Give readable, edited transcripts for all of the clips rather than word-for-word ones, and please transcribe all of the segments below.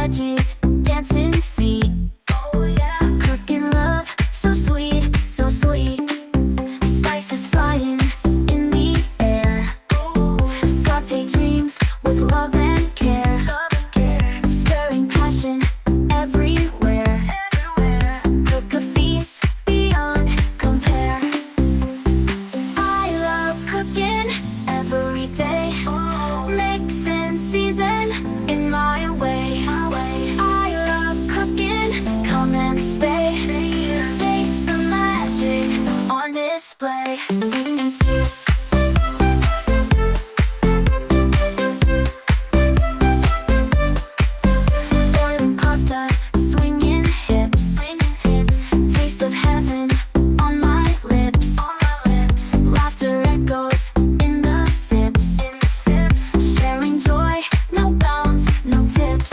veggies, dancing feet. Oh yeah. Cooking love, so sweet, so sweet. Spices flying in the air. Saute dreams with love and care. Stirring passion everywhere. Cook a feast beyond compare. I love cooking every day. Mix and season in my way. I love cooking, come and stay. Taste the magic on display. Boiling pasta, swinging hips. Taste of heaven on my lips. Laughter echoes in the sips. Sharing joy, no bounds, no tips.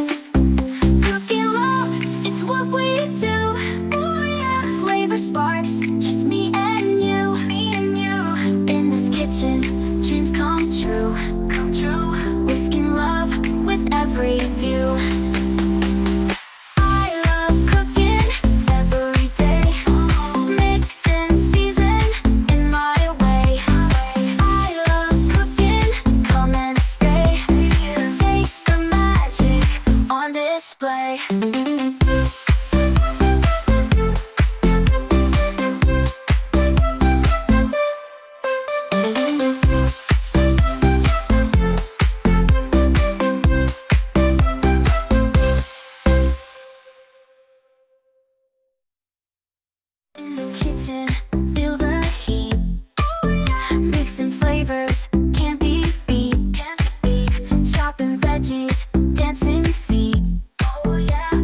Cooking love, it's what we do. Flavor sparks, just me and you. In this kitchen, dreams come true. Whisking love with every view. I love cooking every day. Mix and season in my way. I love cooking, come and stay. Taste the magic on display. In the kitchen, feel the heat. Mixing flavors, can't be beat. Chopping veggies, dancing feet.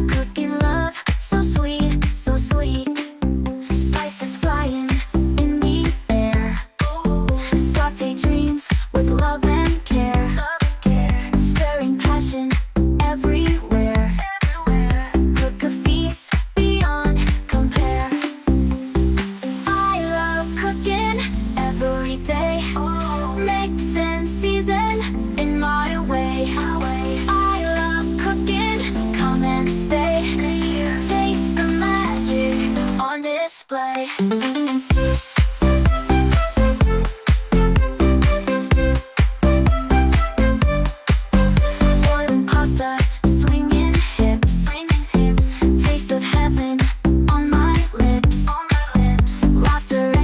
Cooking love, so sweet, so sweet. Spices flying in the air. Saute dreams with love and care. Stirring passion everywhere. Cook a feast beyond compare. I love cooking every day. Mix and season in my way. I love cooking, come and stay. Taste the magic on display.